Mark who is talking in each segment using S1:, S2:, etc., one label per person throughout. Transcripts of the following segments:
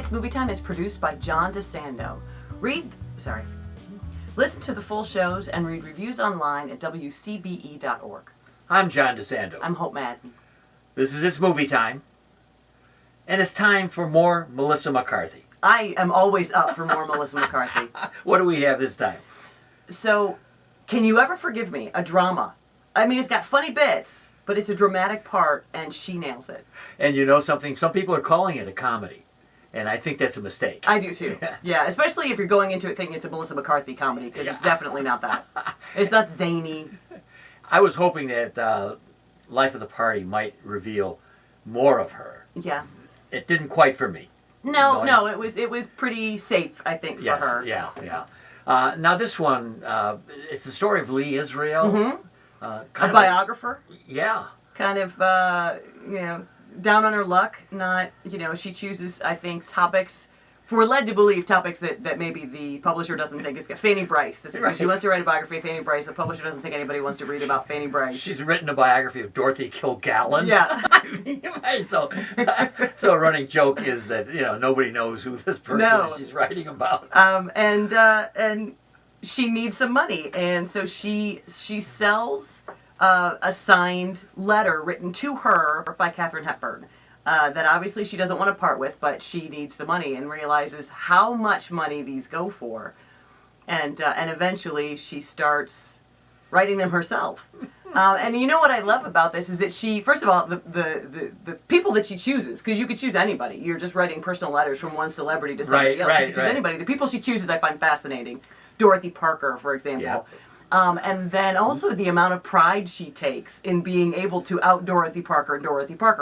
S1: It's Movie Time is produced by John DeSando. Listen to the full shows and read reviews online at WCBE.org.
S2: I'm John DeSando.
S1: I'm Hope Madden.
S2: This is It's Movie Time. And it's time for more Melissa McCarthy.
S1: I am always up for more Melissa McCarthy.
S2: What do we have this time?
S1: So, Can You Ever Forgive Me? A drama. I mean, it's got funny bits, but it's a dramatic part, and she nails it.
S2: And you know something? Some people are calling it a comedy. And I think that's a mistake.
S1: I do too. Yeah, especially if you're going into it thinking it's a Melissa McCarthy comedy, because it's definitely not that. It's not zany.
S2: I was hoping that Life of the Party might reveal more of her.
S1: Yeah.
S2: It didn't quite for me.
S1: No, it was pretty safe, I think, for her.
S2: Yeah. Now this one, it's the story of Lee Israel.
S1: Mm-hmm. A biographer.
S2: Yeah.
S1: Kind of, down on her luck. Not, she chooses, I think, topics. We're led to believe topics that maybe the publisher doesn't think is good. Fanny Bryce. This is right. She wants to write a biography of Fanny Bryce. The publisher doesn't think anybody wants to read about Fanny Bryce.
S2: She's written a biography of Dorothy Kilgallen.
S1: Yeah.
S2: So a running joke is that nobody knows who this person is she's writing about.
S1: And she needs some money, and so she sells a signed letter written to her by Katharine Hepburn. That obviously she doesn't want to part with, but she needs the money and realizes how much money these go for, and eventually she starts writing them herself. And you know what I love about this is that she, first of all, the people that she chooses, because you could choose anybody. You're just writing personal letters from one celebrity to somebody else. You could choose anybody. The people she chooses I find fascinating. Dorothy Parker, for example.
S2: Yeah.
S1: And then also the amount of pride she takes in being able to out Dorothy Parker,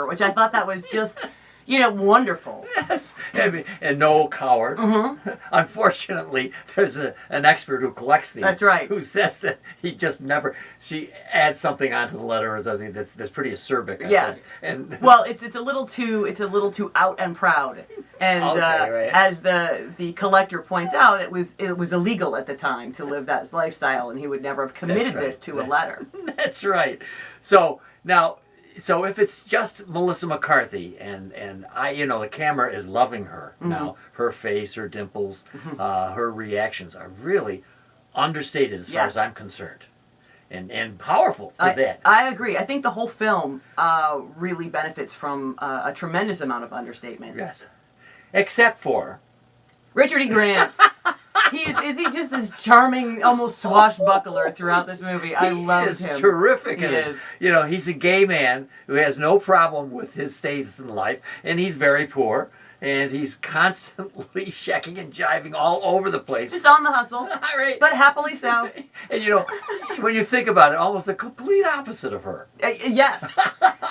S1: which I thought that was just, wonderful.
S2: Yes. And Noel Coward. Mm-hmm. Unfortunately, there's an expert who collects these.
S1: That's right.
S2: Who says that he just never. She adds something onto the letter or something that's pretty acerbic.
S1: Yes. And well, it's a little too out and proud. And as the collector points out, it was illegal at the time to live that lifestyle, and he would never have committed this to a letter.
S2: That's right. So now. So if it's just Melissa McCarthy and the camera is loving her now, her face, her dimples, her reactions are really understated as far as I'm concerned, and powerful for that.
S1: I agree. I think the whole film really benefits from a tremendous amount of understatement.
S2: Yes, except for
S1: Richard E. Grant. Is he just this charming, almost swashbuckler throughout this movie? I love him.
S2: He's terrific.
S1: He is.
S2: He's a gay man who has no problem with his status in life, and he's very poor, and he's constantly shecking and jiving all over the place.
S1: Just on the hustle,
S2: right.
S1: But happily so.
S2: And when you think about it, almost the complete opposite of her.
S1: Yes.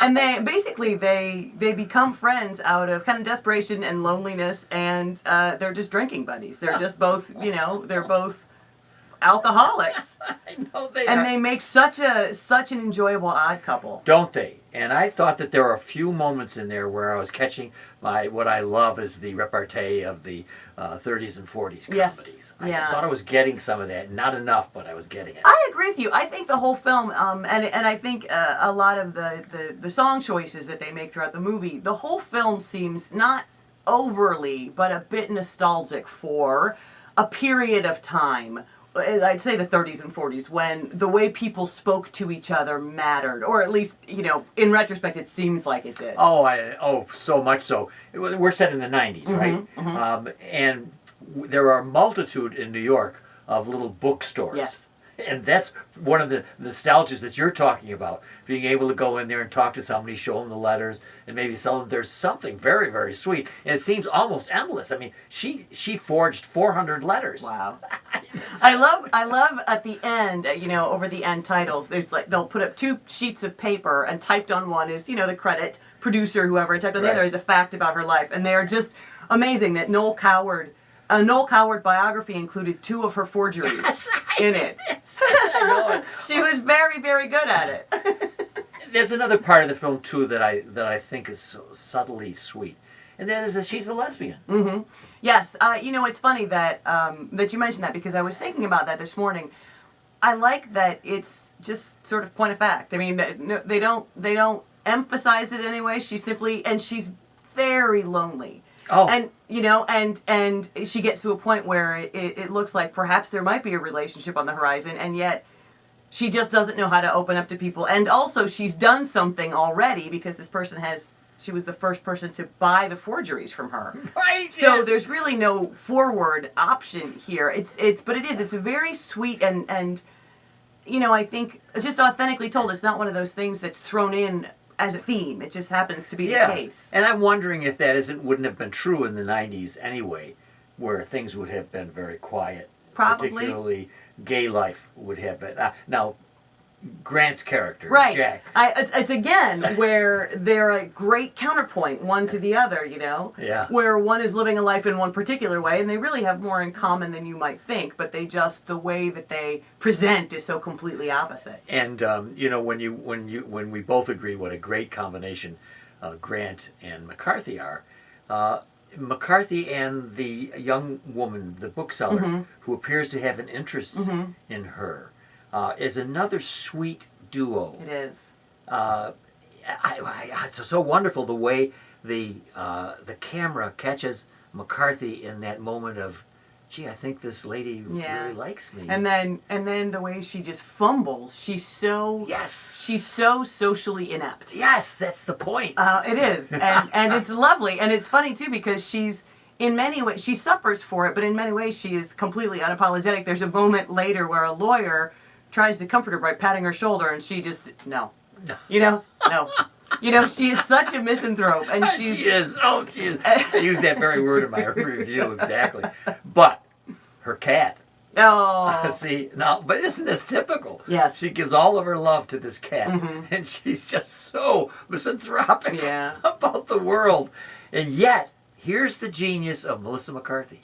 S1: And they become friends out of kind of desperation and loneliness, and they're just drinking buddies. They're just both, they're both alcoholics.
S2: I know they are.
S1: And they make such an enjoyable odd couple.
S2: Don't they? And I thought that there were a few moments in there where I was catching what I love is the repartee of the 30s and 40s comedies. I thought I was getting some of that. Not enough, but I was getting it.
S1: I agree with you. I think the whole film, and I think a lot of the song choices that they make throughout the movie, the whole film seems not overly, but a bit nostalgic for a period of time. I'd say the 30s and 40s, when the way people spoke to each other mattered, or at least, in retrospect, it seems like it did.
S2: Oh, so much so. We're set in the 90s, right? Mm-hmm. And there are a multitude in New York of little bookstores.
S1: Yes.
S2: And that's one of the nostalgias that you're talking about. Being able to go in there and talk to somebody, show them the letters, and maybe sell them. There's something very, very sweet. And it seems almost endless. I mean, she forged 400 letters.
S1: Wow. I love at the end, over the end titles, there's they'll put up 2 sheets of paper, and typed on one is, the credit, producer, whoever, and typed on the other is a fact about her life. And they are just amazing that Noel Coward biography included 2 of her forgeries in it.
S2: I know it.
S1: She was very, very good at it.
S2: There's another part of the film too that I think is so subtly sweet, and that is that she's a lesbian.
S1: Mm-hmm. Yes, it's funny that you mentioned that, because I was thinking about that this morning. I like that it's just sort of point of fact. I mean, they don't emphasize it anyway. She's very lonely.
S2: Oh.
S1: And and she gets to a point where it looks like perhaps there might be a relationship on the horizon, and yet she just doesn't know how to open up to people. And also, she's done something already because this person she was the first person to buy the forgeries from her.
S2: Right.
S1: So
S2: yes.
S1: there's really no forward option here. But it's a very sweet and I think just authentically told. It's not one of those things that's thrown in as a theme. It just happens to be the case.
S2: And I'm wondering if that wouldn't have been true in the 90s anyway, where things would have been very quiet.
S1: Probably.
S2: Particularly gay life would have been. Now, Grant's character,
S1: Right.
S2: Jack.
S1: It's again where they're a great counterpoint, one to the other,
S2: Yeah.
S1: Where one is living a life in one particular way, and they really have more in common than you might think, but the way that they present is so completely opposite.
S2: And when we both agree what a great combination Grant and McCarthy are, McCarthy and the young woman, the bookseller,
S1: Mm-hmm.
S2: who appears to have an interest
S1: Mm-hmm.
S2: in her, is another sweet duo.
S1: It is.
S2: It's so wonderful the way the camera catches McCarthy in that moment of, gee, I think this lady really likes me.
S1: And then the way she just fumbles. She's so socially inept.
S2: Yes, that's the point.
S1: It is, and it's lovely, and it's funny too because in many ways she suffers for it, but in many ways she is completely unapologetic. There's a moment later where a lawyer tries to comfort her by patting her shoulder, and she just no. She is such a misanthrope, and she
S2: is. Oh, she is. I use that very word in my review exactly. But her cat.
S1: Oh.
S2: See, now, but isn't this typical?
S1: Yes.
S2: She gives all of her love to this cat,
S1: Mm-hmm.
S2: and she's just so misanthropic
S1: Yeah.
S2: about the world. And yet, here's the genius of Melissa McCarthy.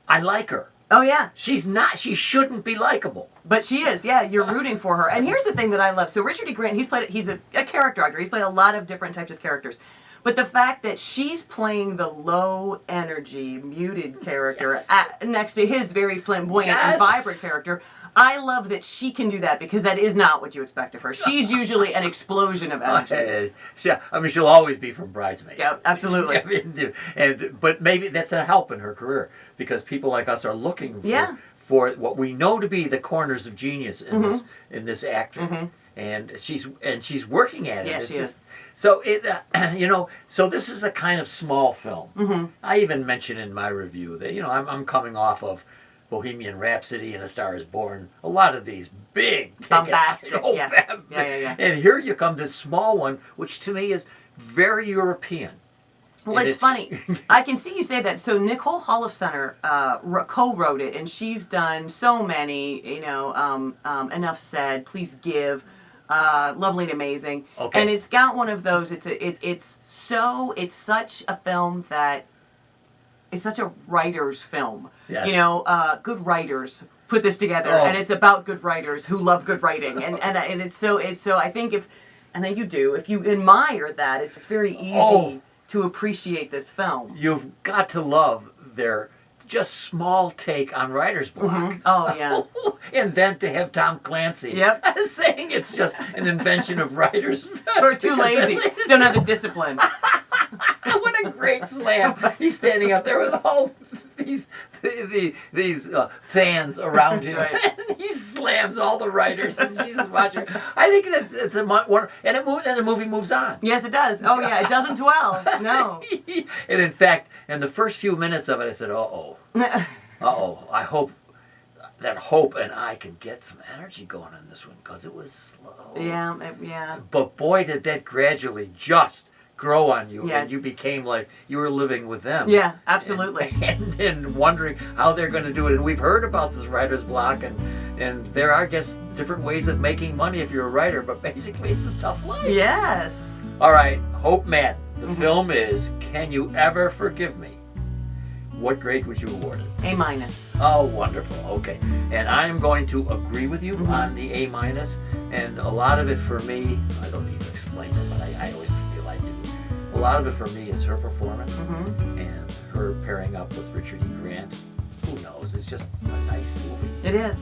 S2: I like her.
S1: Oh yeah.
S2: She's not. She shouldn't be likable.
S1: But she is, yeah. You're rooting for her. And here's the thing that I love. So Richard E. Grant, he's a character actor. He's played a lot of different types of characters. But the fact that she's playing the low energy, muted character next to his very flamboyant and vibrant character, I love that she can do that because that is not what you expect of her. She's usually an explosion of energy.
S2: She'll always be from Bridesmaids.
S1: Yeah, absolutely.
S2: But maybe that's a help in her career because people like us are looking for what we know to be the corners of genius in this actor, and she's working at it.
S1: Yeah, she is.
S2: So so this is a kind of small film.
S1: Mm-hmm.
S2: I even mentioned in my review that I'm coming off of Bohemian Rhapsody and A Star Is Born. A lot of these big
S1: bombastic,
S2: yeah. And here you come this small one, which to me is very European.
S1: Well, it's funny. I can see you say that. So Nicole Holofcener co-wrote it, and she's done so many. Enough Said, Please Give, Lovely and Amazing,
S2: Okay.
S1: and it's got one of those. It's such a film that it's such a writer's film.
S2: Yes.
S1: Good writers put this together, and it's about good writers who love good writing, and it's so I think if you admire that, it's very easy to appreciate this film.
S2: You've got to love their just small take on writer's block.
S1: Mm-hmm. Oh, yeah.
S2: And then to have Tom Clancy saying it's just an invention of writers.
S1: We're too lazy. Don't have the discipline.
S2: What a great slam. He's standing up there with all these fans around him.
S1: Right.
S2: And he slams all the writers and she's watching. I think it's a one, and the movie moves on.
S1: Yes, it does. Oh, yeah, it doesn't dwell. No.
S2: And in fact, in the first few minutes of it, I said, I hope that Hope and I can get some energy going on this one because it was slow.
S1: Yeah.
S2: But boy, did that gradually just grow on you,
S1: Yeah.
S2: and you became like you were living with them.
S1: Yeah, absolutely.
S2: And wondering how they're going to do it. And we've heard about this writer's block, and there are, I guess, different ways of making money if you're a writer, but basically it's a tough life.
S1: Yes.
S2: All right, Hope Madden. The film is Can You Ever Forgive Me? What grade would you award it?
S1: A-.
S2: Oh, wonderful. Okay. And I am going to agree with you on the A-. And a lot of it for me, I don't need to explain it, but I always feel I do. A lot of it for me is her performance and her pairing up with Richard E. Grant. Who knows? It's just a nice movie.
S1: It is.